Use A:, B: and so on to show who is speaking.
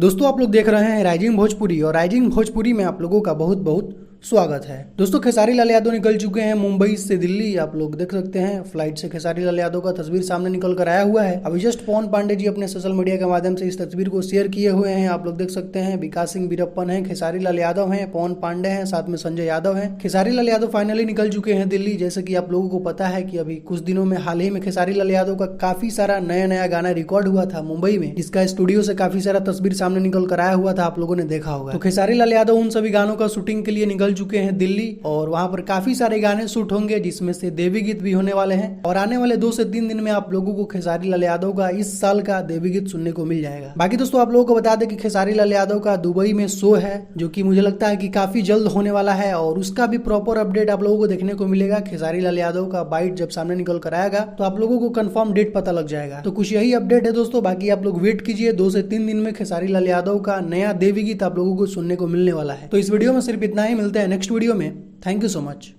A: दोस्तों आप लोग देख रहे हैं राइजिंग भोजपुरी और राइजिंग भोजपुरी में आप लोगों का बहुत बहुत स्वागत है। दोस्तों खेसारी लाल यादव निकल चुके हैं मुंबई से दिल्ली। आप लोग देख सकते हैं फ्लाइट से खेसारी लाल यादव का तस्वीर सामने निकल कर आया हुआ है। अभी जस्ट पवन पांडे जी अपने सोशल मीडिया के माध्यम से इस तस्वीर को शेयर किए हुए हैं। आप लोग देख सकते हैं विकास सिंह वीरप्पन है, खेसारी लाल यादव है, पवन पांडे हैं, साथ में संजय यादव है। खेसारी लाल यादव फाइनली निकल चुके हैं दिल्ली। जैसे कि आप लोगों को पता है कि अभी कुछ दिनों में हाल ही में खेसारी लाल यादव का काफी सारा नया नया गाना रिकॉर्ड हुआ था मुंबई में, जिसका स्टूडियो से काफी सारा तस्वीर सामने निकल कर आया हुआ था, आप लोगों ने देखा होगा। तो खेसारी लाल यादव उन सभी गानों का शूटिंग के लिए निकल चुके हैं दिल्ली और वहां पर काफी सारे गाने शूट होंगे, जिसमें से देवी गीत भी होने वाले हैं। और आने वाले 2 से 3 दिन में आप लोगों को खेसारी लाल यादव का इस साल का देवी गीत सुनने को मिल जाएगा। बाकी दोस्तों आप लोगों को बता दें कि खेसारी लाल यादव का दुबई में शो है, जो कि मुझे लगता है कि काफी जल्द होने वाला है और उसका भी प्रॉपर अपडेट आप लोगों को देखने को मिलेगा। खेसारी लाल यादव का बाइट जब सामने निकल कर आएगा तो आप लोगों को कंफर्म डेट पता लग जाएगा। तो कुछ यही अपडेट है दोस्तों। बाकी आप लोग वेट कीजिए, 2 से 3 दिन में खेसारी लाल यादव का नया देवी गीत आप लोगों को सुनने को मिलने वाला है। तो इस वीडियो में सिर्फ इतना ही। मिलते हैं नेक्स्ट वीडियो में। Thank you so much.